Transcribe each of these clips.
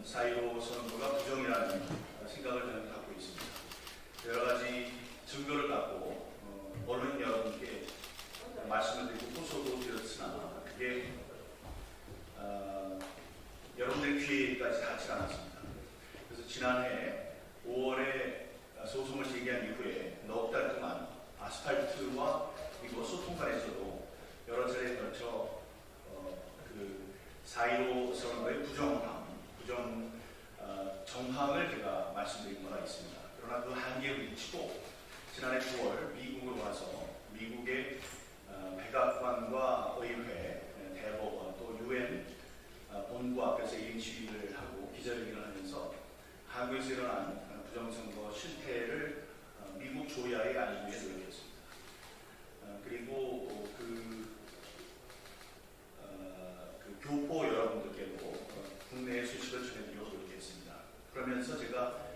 4.15 선거가 부정이라는 생각을 저는 갖고 있습니다. 여러 가지 증거를 갖고 언론 여러분께 말씀을 드리고 호소도 드렸으나 그게 여러분들의 귀에까지 닿지 않았습니다. 그래서 지난해 5월에 소송을 제기한 이후에 넉 달 동안 아스팔트와 그리고 소통관에서도 여러 차례에 걸쳐 그 4.15 선거의 정황을 제가 말씀드린 바가 있습니다. 그러나 그 한계를 미치고 지난해 9월 미국으로 와서 미국의 백악관과 의회, 대법원 또 UN 본부 앞에서 1인 시위를 하고 기자회견을 하면서 한국에서 일어난 부정선거 실태를 미국 조야에 알리기 위해 노력했습니다. 그리고 그 교포 여러분들께도 국내의 소식을 전해드리려고 노력했습니다. 그러면서 제가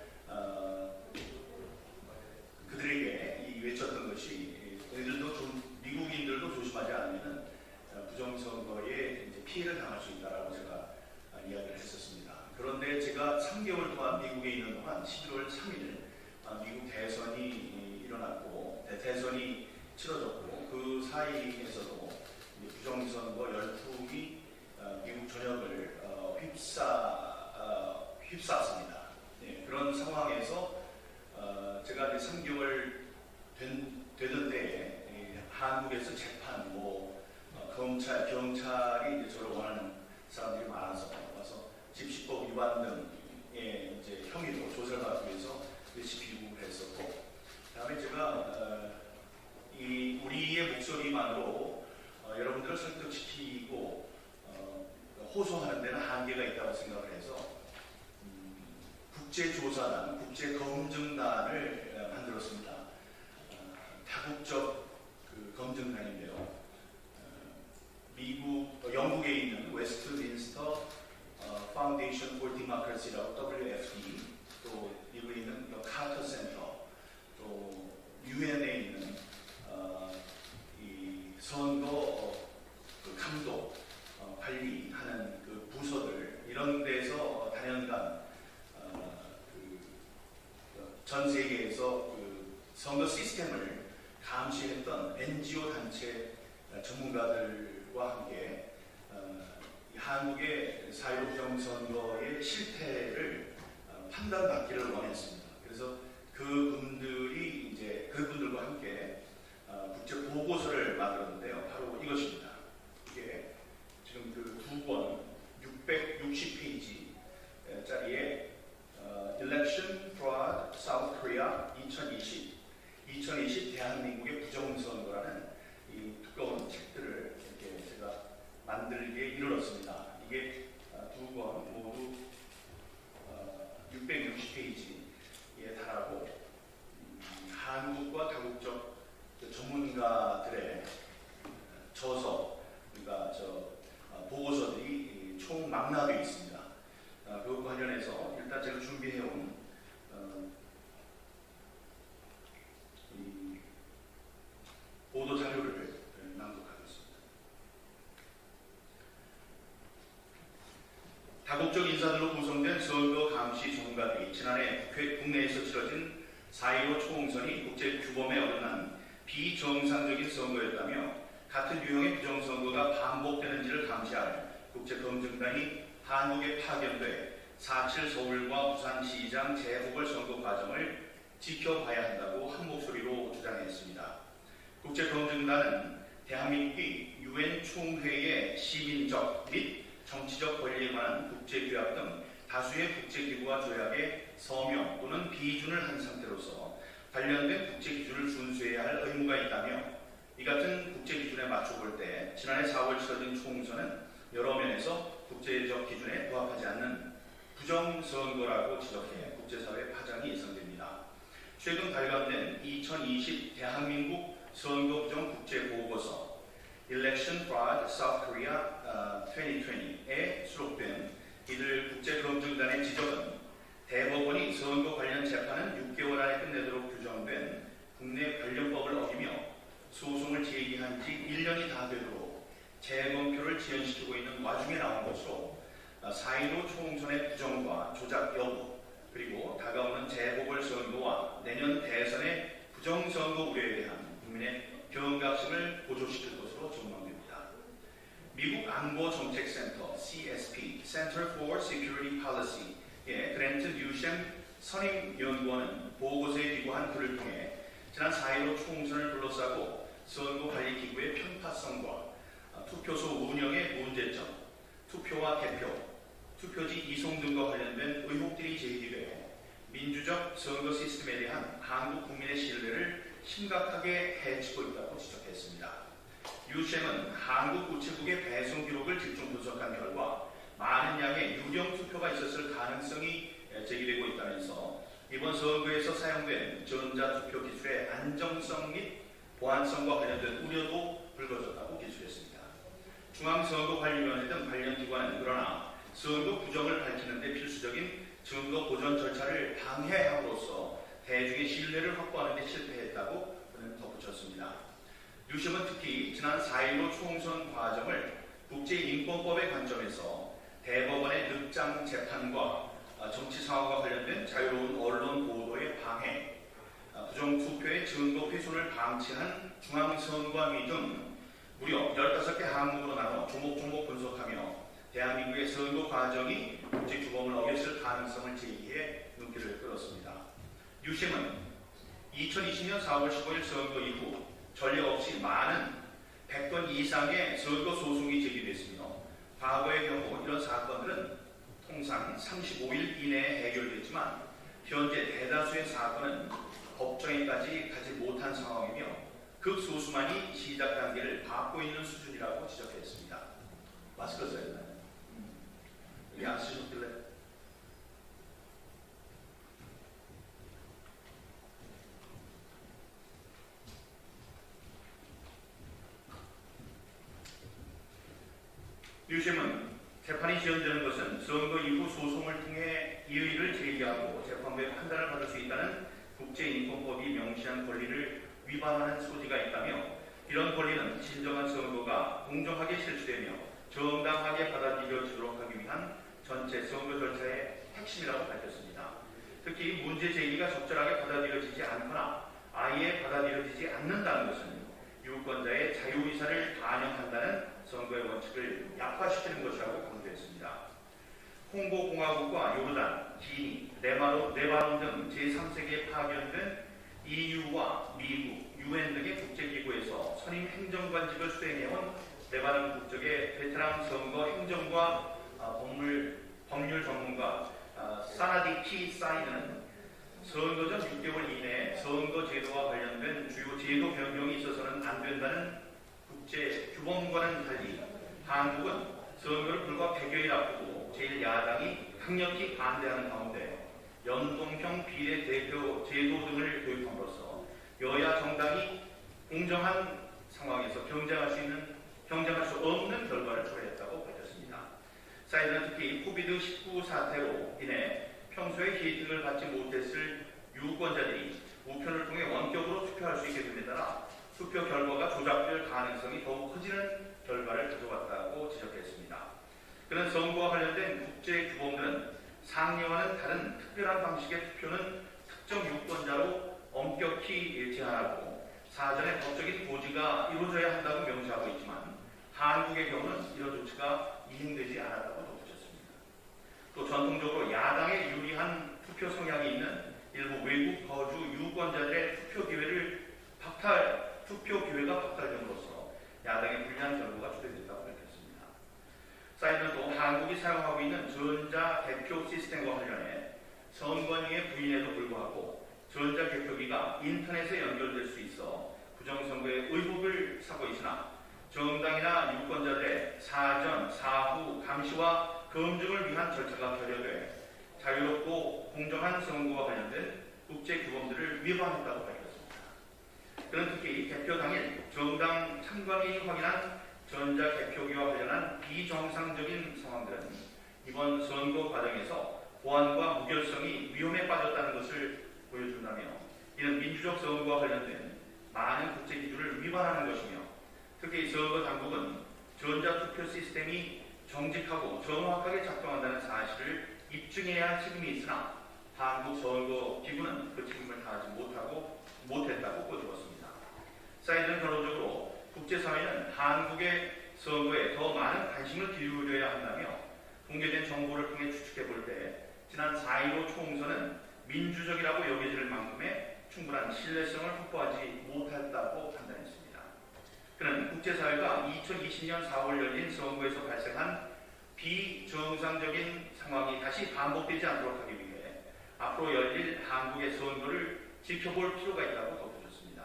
그들에게 외쳤던 것이 너희들도 좀 미국인들도 조심하지 않으면 부정선거에 이제 피해를 당할 수 있다라고 제가 이야기를 했었습니다. 그런데 제가 3개월 동안 미국에 있는 동안 11월 3일 미국 대선이 일어났고 대선이 치러졌고 그 사이에서도 부정선거 열풍이 미국 전역을 휩쌌습니다. 네, 그런 상황에서 제가 이제 3개월 되던 때에 한국에서 재판, 검찰, 경찰이 이제 저를 원하는 사람들이 많아서 와서 집시법 위반 등의 이제 혐의로 조사를 받기 위해서 집시비국을 했었고, 그다음에 제가 우리의 목소리만으로 여러분들을 설득시키고 호소하는 데는 한계가 있다고 생각을 해서 국제조사단, 국제검증단을 만들었습니다. 다국적 검증단인데요. 영국에 있는 웨스트민스터 파운데이션 for Democracy라고 WFD, 또 미국에 있는 카터 센터, 또 UN에 있는 이 선거 감독 관리하는 그 부서들, 이런 데서 단연간 전 세계에서 선거 시스템을 감시했던 NGO 단체 전문가들과 함께 한국의 4.15 부정선거의 실태를 판단받기를 원했습니다. 그래서 그분들과 함께 국제 보고서를 만들었는데요. 바로 이것입니다. 이게 지금 그 두 권 660페이지짜리의 Election Fraud South Korea 2020 대한민국의 부정선거라는 이 두꺼운 책들을 이렇게 제가 만들기에 이르렀습니다. 이게 두 권 모두 660페이지에 달하고 한국과 다국적 전문가들의 저서, 그러니까 보고서들이 총 망라되어 있습니다. 그 관련해서 일단 제가 준비해온 보도 자료를 낭독하겠습니다. 다국적 인사들로 구성된 선거 감시 전문가들이 지난해 국내에서 치러진 4.15 초공선이 국제 규범에 어긋난 비정상적인 선거였다며 같은 유형의 부정선거가 반복되는지를 감시할 국제검증단이 한국에 파견돼 4.7 서울과 부산시장 재보궐선거 과정을 지켜봐야 한다고 한 목소리로 주장했습니다. 국제검증단은 대한민국이 UN 총회의 시민적 및 정치적 권리에 관한 국제규약 등 다수의 국제기구와 조약에 서명 또는 비준을 한 상태로서 관련된 국제기준을 준수해야 할 의무가 있다며, 이 같은 국제기준에 맞춰볼 때 지난해 4월 치러진 총선은 여러 면에서 국제적 기준에 부합하지 않는 부정선거라고 지적해 국제사회 파장이 예상됩니다. 최근 발간된 2020 대한민국 선거부정 국제보고서 Election Fraud South Korea 2020에 수록된 이들 국제검증단의 지적은 대법원이 선거 관련 재판은 6개월 안에 끝내도록 규정된 국내 관련법을 어기며 소송을 제기한 지 1년이 다 되도록 재검표를 지연시키고 있는 와중에 나온 것으로 4.15 총선의 부정과 조작 여부, 그리고 다가오는 재보궐선거와 내년 대선의 부정선거 우려에 대한 국민의 경각심을 고조시킬 것으로 전망됩니다. 미국 안보정책센터 CSP (Center for Security Policy)의 그랜트 뉴셴 선임연구원은 보고서에 기고한 글을 통해 지난 4.15 총선을 둘러싸고 선거관리기구의 편파성과 투표소 운영의 문제점, 투표와 개표, 투표지 이송 등과 관련된 의혹들이 제기돼 민주적 선거 시스템에 대한 한국 국민의 신뢰를 심각하게 해치고 있다고 지적했습니다. 유쌤은 한국 우체국의 배송 기록을 집중 분석한 결과 많은 양의 유령 투표가 있었을 가능성이 제기되고 있다면서 이번 선거에서 사용된 전자투표 기술의 안정성 및 보안성과 관련된 우려도 불거졌다고 기술했습니다. 중앙선거관리위원회 등 관련 기관은 그러나 선거 부정을 밝히는 데 필수적인 증거 보전 절차를 방해함으로써 대중의 신뢰를 확보하는 데 실패했다고 그는 덧붙였습니다. 유심은 특히 지난 4.15 총선 과정을 국제인권법의 관점에서 대법원의 늑장 재판과 정치 상황과 관련된 자유로운 언론 보도의 방해, 부정투표의 증거 훼손을 방치한 중앙선관위 등 무려 15개 항목으로 나눠 조목조목 분석하며 대한민국의 선거 과정이 국제규범을 어겼을 가능성을 제기해 눈길을 끌었습니다. 유심은 2020년 4월 15일 선거 이후 전례 없이 많은 100건 이상의 선거 소송이 제기됐으며 과거의 경우 이런 사건들은 통상 35일 이내에 해결됐지만 현재 대다수의 사건은 법정에까지 가지 못한 상황이며 극소수만이 시작 단계를 밟고 있는 수준이라고 지적했습니다. 마스크 써야 되나요? 여기 안 쓰셨길래? 유심은 재판이 지연되는 것은 선거 이후 소송을 통해 이의를 제기하고 재판부의 판단을 받을 수 있다는 국제인권법이 명시한 권리를 위반하는 소지가 있다며 이런 권리는 진정한 선거가 공정하게 실시되며 정당하게 받아들여지도록 하기 위한 전체 선거 절차의 핵심이라고 밝혔습니다. 특히 문제 제기가 적절하게 받아들여지지 않거나 아예 받아들여지지 않는다는 것은 유권자의 자유의사를 반영한다는 선거의 원칙을 약화시키는 것이라고 강조했습니다. 콩고공화국과 요르단, 기니, 레바논 등 제3세계에 파견된 EU와 미국, UN 등의 국제기구에서 선임 행정관직을 수행해온 레바논 국적의 베테랑 선거 행정과 법률 전문가 사나디키 사이드는 선거 전 6개월 이내에 선거 제도와 관련된 주요 제도 변경이 있어서는 안 된다는 국제 규범과는 달리 한국은 선거를 불과 100여일 앞두고 제1야당이 강력히 반대하는 가운데 연동형 비례 대표 제도 등을 도입함으로써 여야 정당이 공정한 상황에서 경쟁할 수 없는 결과를 초래했다고 밝혔습니다. 사이드는 특히 코비드-19 사태로 인해 평소에 혜택을 받지 못했을 유권자들이 우편을 통해 원격으로 투표할 수 있게 됨에 따라 투표 결과가 조작될 가능성이 더욱 커지는 결과를 가져왔다고 지적했습니다. 그는 선거와 관련된 국제 규범들은 상례와는 다른 특별한 방식의 투표는 특정 유권자로 엄격히 제한하고 사전에 법적인 고지가 이루어져야 한다고 명시하고 있지만 한국의 경우는 이런 조치가 이행되지 않았다고 덧붙였습니다. 또 전통적으로 야당에 유리한 투표 성향이 있는 일부 외국 거주 유권자들의 투표 기회가 박탈됨으로써 야당에 불리한 결과가 초래됐다고 밝혔습니다. 사이드는 또 한국이 사용하고 있는 전자 개표 시스템과 관련해 선관위의 부인에도 불구하고 전자 개표기가 인터넷에 연결될 수 있어 부정선거의 의혹을 사고 있으나 정당이나 유권자들의 사전, 사후 감시와 검증을 위한 절차가 결여돼 자유롭고 공정한 선거와 관련된 국제 규범들을 위반했다고 밝혔습니다. 그는 특히 개표 당일 정당 참관인이 확인한 전자 개표기와 관련한 비정상적인 상황들은 이번 선거 과정에서 보안과 무결성이 위험에 빠졌다는 것을 보여준다며 이는 민주적 선거와 관련된 많은 국제 기준을 위반하는 것이며 특히 선거 당국은 전자투표 시스템이 정직하고 정확하게 작동한다는 사실을 입증해야 할 책임이 있으나 한국선거기구는 그 책임을 다하지 못했다고 꼬집었습니다. 사이드는 결론적으로 국제사회는 한국의 선거에 더 많은 관심을 기울여야 한다며 공개된 정보를 통해 추측해 볼 때 지난 4.15 총선은 민주적이라고 여겨질 만큼의 충분한 신뢰성을 확보하지 못했다고 판단했습니다. 그는 국제사회가 2020년 4월 열린 선거에서 발생한 비정상적인 상황이 다시 반복되지 않도록 하기 위해 앞으로 열릴 한국의 선거를 지켜볼 필요가 있다고 덧붙였습니다.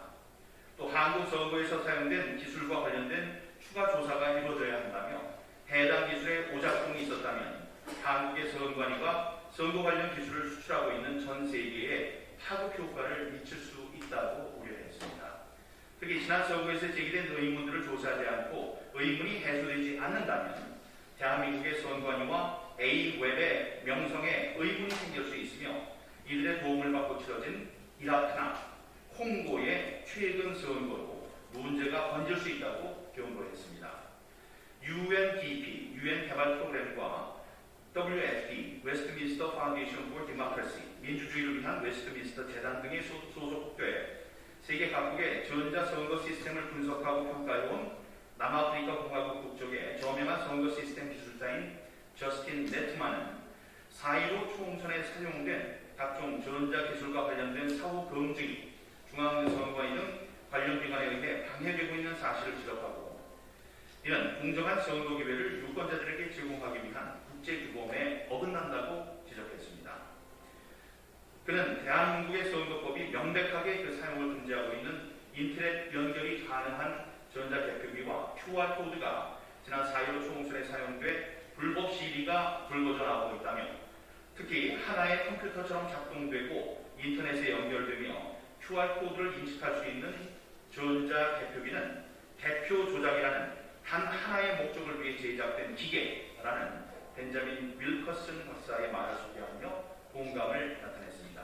또 한국 선거에서 사용된 기술과 관련된 추가 조사가 이루어져야 한다며 해당 기술에 오작동이 있었다면 한국의 선관위가 선거 관련 기술을 수출하고 있는 전 세계에 파급 효과를 미칠 수 있다고 우려했습니다. 특히 지난 선거에서 제기된 의문들을 조사하지 않고 의문이 해소되지 않는다면 대한민국의 선관위와 A웹의 명성에 의문이 생길 수 있으며 이들의 도움을 받고 치러진 이라크나 콩고의 최근 선거로 문제가 번질 수 있다고 경고했습니다. UNDP, UN 개발 프로그램과 WFD, 웨스트민스터 파운데이션 for Democracy, 민주주의를 위한 웨스트민스터 재단 등의 소속돼 세계 각국의 전자선거 시스템을 분석하고 평가해온 남아프리카 공화국 국적의 저명한 선거 시스템 기술자인 저스틴 네트만은 4.15 총선에 사용된 각종 전자기술과 관련된 사후 검증이 중앙선관위 등 관련 기관에 의해 방해되고 있는 사실을 지적하고 이는 공정한 선거 기회를 유권자들에게 제공하기 위한 국제규범에 어긋난다고 지적했습니다. 그는 대한민국의 선거법이 명백하게 그 사용을 금지하고 있는 인터넷 연결이 가능한 전자개표기와 QR코드가 지난 4.15 총선에 사용돼 불법 시리가 불거져나오고 있다며 특히 하나의 컴퓨터처럼 작동되고 인터넷에 연결되며 QR코드를 인식할 수 있는 전자개표기는 개표 조작이라는 단 하나의 목적을 위해 제작된 기계라는 벤자민 윌커슨 박사의 말을 소개하며 공감을 나타냈습니다.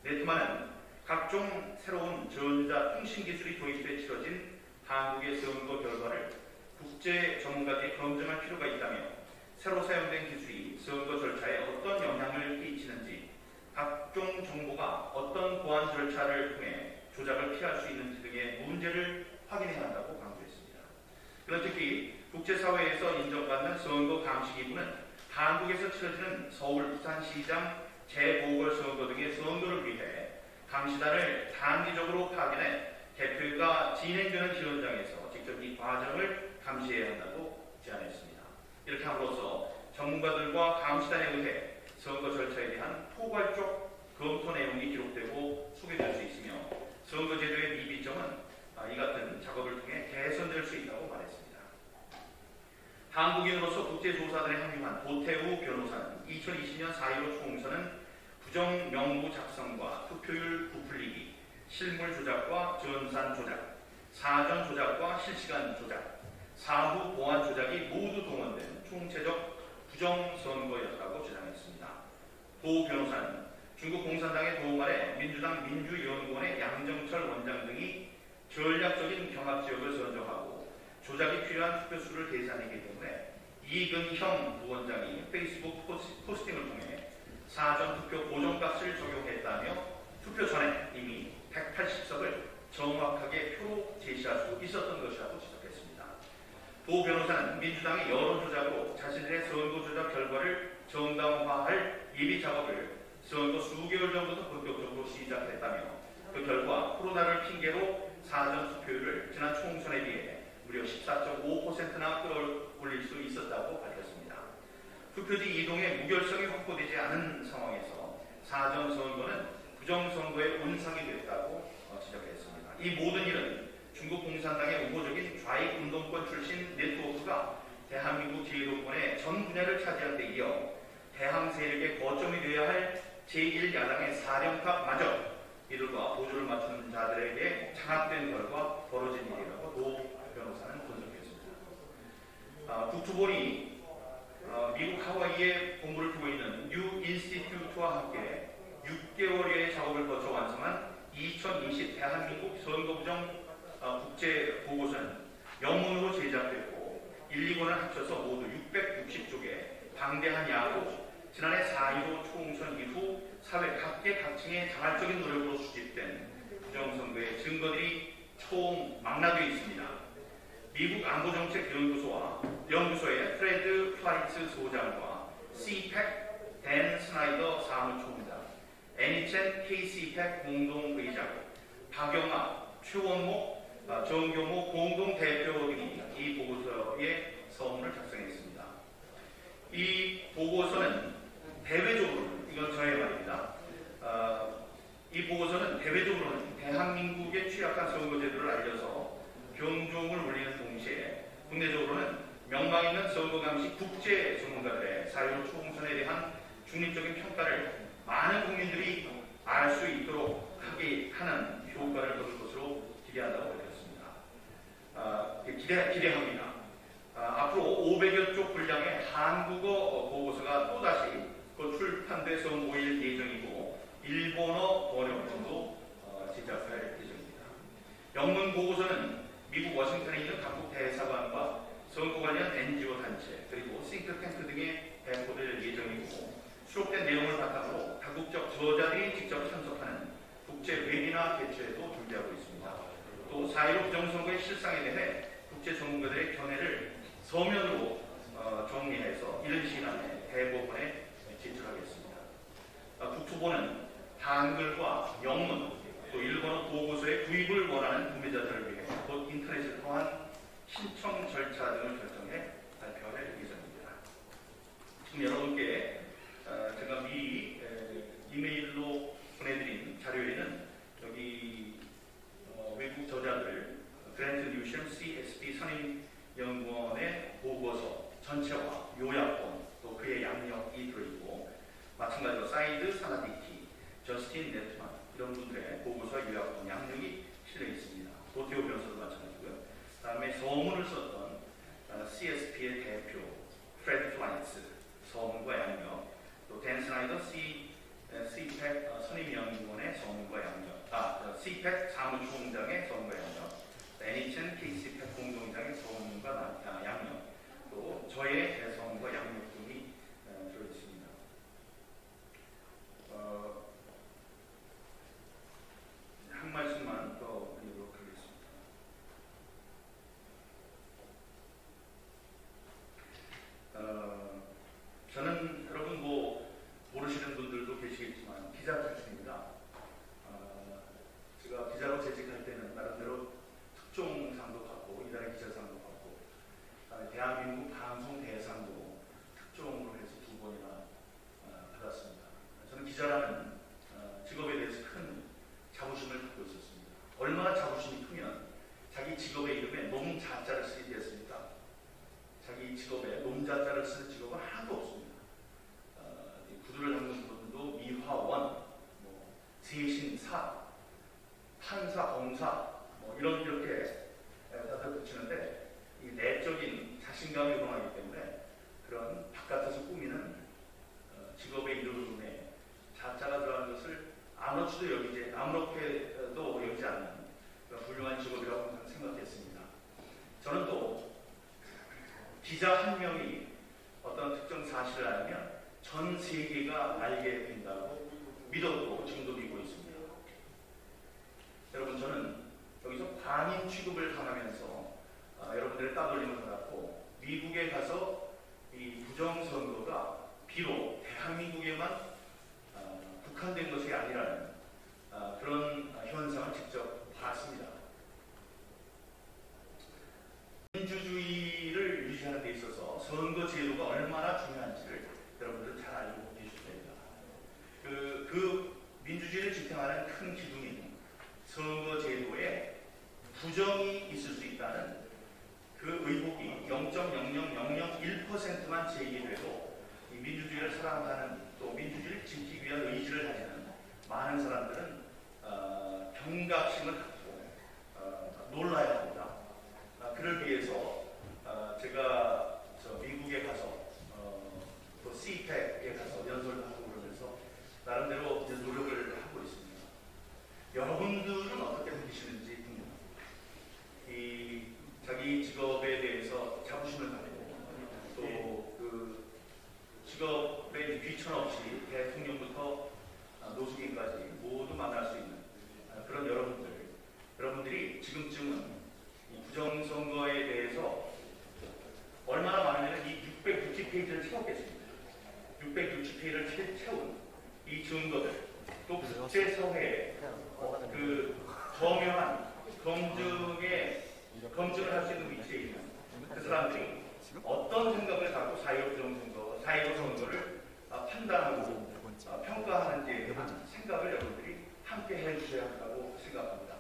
네트만은 각종 새로운 전자통신기술이 도입돼 치러진 한국의 선거 결과를 국제 전문가들이 검증할 필요가 있다며 새로 사용된 기술이 선거 절차에 어떤 영향을 끼치는지 각종 정보가 어떤 보안 절차를 통해 조작을 피할 수 있는지 등의 문제를 확인해야 한다고 강조했습니다. 그런 특히 국제사회에서 인정받는 선거 감시기구는 한국에서 치러지는 서울, 부산시장, 재보궐선거 등의 선거를 위해 감시단을 단기적으로 파견해 개표가 진행되는 현장에서 직접 이 과정을 감시해야 한다고 제안했습니다. 이렇게 함으로써 전문가들과 감시단에 의해 선거 절차에 대한 포괄적 검토 내용이 기록되고 소개될 수 있으며 선거제도의 미비점은 이 같은 작업을 통해 개선될 수 있다고 말했습니다. 한국인으로서 국제조사단에 합류한 도태우 변호사는 2020년 4.15 총선은 부정 명부 작성과 투표율 부풀리기, 실물 조작과 전산 조작, 사전 조작과 실시간 조작, 사후 보안 조작이 모두 동원된 총체적 부정 선거였다고 주장했습니다. 도 변호사는 중국 공산당의 도움 아래 민주당 민주연구원의 양정철 원장 등이 전략적인 경합 지역을 선정하고 조작이 필요한 투표수를 계산했기 때문에 이근형 부원장이 페이스북 포스팅을 통해 사전 투표 고정값을 적용했다며 투표 전에 이미 180석을 정확하게 표로 제시할 수 있었던 것이라고 지적했습니다. 도 변호사는 민주당의 여론 조작으로 자신들의 선거 조작 결과를 정당화할 예비 작업을 선거 수개월 전부터 본격적으로 시작했다며 그 결과 코로나를 핑계로 사전 투표율을 지난 총선에 비해 무려 14.5%나 끌어올릴 수 있었다고 밝혔습니다. 투표지 이동의 무결성이 확보되지 않은 상황에서 사전 선거는 부정선거의 온상이 됐다고 지적했습니다. 이 모든 일은 중국 공산당의 우호적인 좌익 운동권 출신 네트워크가 대한민국 제도권의 전 분야를 차지한 데 이어 대항 세력의 거점이 되어야 할 제1야당의 사령탑마저 이들과 보조를 맞추는 자들에게 장악된 결과 벌어진 일이라고 도 변호사는 분석했습니다. 국토본이 미국 하와이에 본부를 두고 있는 뉴 인스티튜트와 함께 6개월여의 작업을 거쳐 완성한 2020 대한민국 선거부정 국제 보고서는 영문으로 제작됐고 1, 2권을 합쳐서 모두 660쪽에 방대한 양으로 지난해 4.15 총선 이후 사회 각계각층의 자발적인 노력으로 수집된 부정선거의 증거들이 총망라되어 있습니다. 미국 안보정책연구소의 프레드 플라이츠 소장과 CPEC 댄 스나이더 사무총장, 애니첸 KCPEC 공동의장, 박영아, 최원목, 정교모 공동대표 등이 이 보고서에 서문을 작성했습니다. 이 보고서는 대외적으로, 이건 저의 말입니다. 이 보고서는 대외적으로는 대한민국의 취약한 선거제도를 알려서 경종을 울리는 동시에 국내적으로는 명망 있는 선거감시 국제 전문가들의 4.15 총선에 대한 중립적인 평가를 많은 국민들이 알 수 있도록 하게 하는 효과를 거둘 것으로 기대한다고 밝혔습니다. 기대합니다. 앞으로 500여 쪽 분량의 한국어 보고서가 또다시 출판돼서 모일 예정이고 일본어 번역본도 제작할 예정입니다. 영문 보고서는 미국 워싱턴에 있는 각국 대사관과 선거 관련 NGO 단체 그리고 싱크탱크 등에 배포될 예정이고 수록된 내용을 바탕으로 다국적 저자들이 직접 참석하는 국제 웨비나 개최도 준비하고 있습니다. 또 4.15 부정선거의 실상에 대해 국제 전문가들의 견해를 서면으로 정리해서 이른 시일 안에 대법원에 제출하겠습니다. 국토부는 한글과 영문 또 일본어 보고서의 구입을 원하는 구매자들을 위해 곧 인터넷을 통한 신청 절차 등을 결정해 발표할 예정입니다. 지금 여러분께 제가 미리 이메일로 보내드린 자료에는 여기 외국 저자들 그랜트 뉴션 CSP 선임연구원의 보고서 전체와 요약본 또 그의 양력이 들어있고 마찬가지로 사이드 사나디키, 저스틴 네트만 이런 분들의 보고서 요약본 양력이 실려 있습니다. 도태우 변호사도 마찬가지고요. 그 다음에 서문을 썼던 CSP의 대표 프레드 플라이츠 서문과 양력, 또 댄 스나이더 CPEC 선임연구원의 서문과 양력, CPEC 사무총장의 서문과 양력, 애니첸 KCPEC 공동장의 서문과 양력, 또 저의 서문과 양력 등이 들어있습니다. 한 말씀만 더 드리도록 하겠습니다. 저는 여러분 모르시는 분들도 계시겠지만 기자 출신입니다. 제가 기자로 재직할 때는 나름대로 특종상도 받고 이달의 기자상도 받고 대한민국 방송 대상도 특종으로 해서 2번이나 받았습니다. 저는 기자라는 직업에 대해서 큰 자부심을 갖고 있었습니다. 얼마나 자부심이 크면 자기 직업의 이름에 놈자자를 쓰게 되었습니까? 자기 직업에 놈자자를 쓰는 직업은 하나도 없습니다. 구두를 닦는 분도 미화원, 세신사, 판사, 검사 이렇게 다들 붙이는데 이 내적인 자신감이 우러나기 때문에 그런 바깥에서 꾸미는 직업의 이름에 자자가 들어가는 것을 아무렇게도 여기지 않는 그런 훌륭한 직업이라고 항상 생각했습니다. 저는 또 기자 한 명이 어떤 특정 사실을 알면 전 세계가 알게 된다고 믿었고 지금도 믿고 있습니다. 여러분, 저는 여기서 광인 취급을 당하면서 여러분들의 따돌림을 받았고 미국에 가서 이 부정선거가 비록 대한민국에만 국한된 것이 아니라는 그런 현상을 직접 봤습니다. 민주주의를 유지하는 데 있어서 선거 제도가 얼마나 중요한지를 여러분들은 잘 알고 계실 겁니다. 그 민주주의를 지탱하는 큰 기둥인 선거 제도에 부정이 있을 수 있다는 그 의혹이 0.00001%만 제기돼도 이 민주주의를 사랑하는 또 민주주의를 지키기 위한 의지를 가지는 많은 사람들은 경각심을 갖고 놀라야 합니다. 그를 위해서 제가 미국에 가서 또 CPEC에 가서 연설을 하고 그러면서 나름대로 이제 노력을 하고 있습니다. 여러분들은 어떻게 느끼시는지 궁금합니다. 이 자기 직업에 대해서 자부심을 가지고 또 그 직업에 귀천을 증거들 또 국제사회에 그 저명한 검증을 할 수 있는 위치에 있는 그 사람들이 어떤 생각을 갖고 4.15 선거를 판단하고 평가하는지에 대한 생각을 여러분들이 함께 해주셔야 한다고 생각합니다.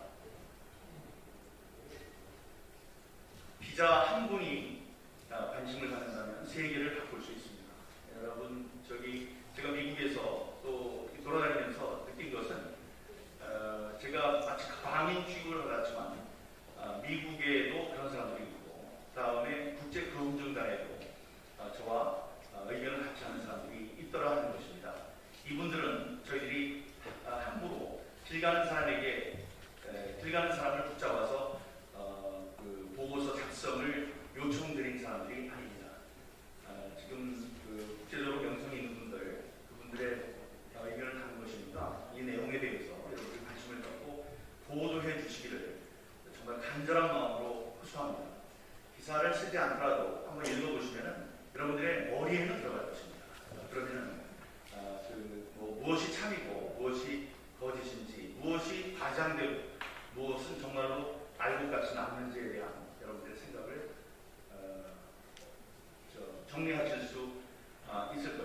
기자 한 분이 관심을 갖는다면 세계를 바꿀 수 있습니다. 여러분, 제가 미국에서 또 돌아다니면서 느낀 것은 제가 마치 광인 취급을 받았지만 미국에도 그런 사람들이 있고, 다음에 국제 금융단에도 저와 의견을 같이 하는 사람들이 있더라 하는 것입니다. 이분들은 저희들이 함부로 길 가는 사람을 붙잡아서 그 보고서 작성을 요청드린 사람들이 아닙니다. 지금 그 국제적으로 명성이 있는 그분들의 의견을 갖는 것입니다. 이 내용에 대해서 여러분들이 관심을 갖고 보도해 주시기를 정말 간절한 마음으로 호소합니다. 기사를 쓰지 않더라도 한번 읽어보시면 여러분들의 머리에는 들어갈 것입니다. 그러면 무엇이 참이고 무엇이 거짓인지, 무엇이 과장되고 무엇은 정말로 알고 같이 남는지에 대한 여러분들의 생각을 정리하실 수 있을 것입니다.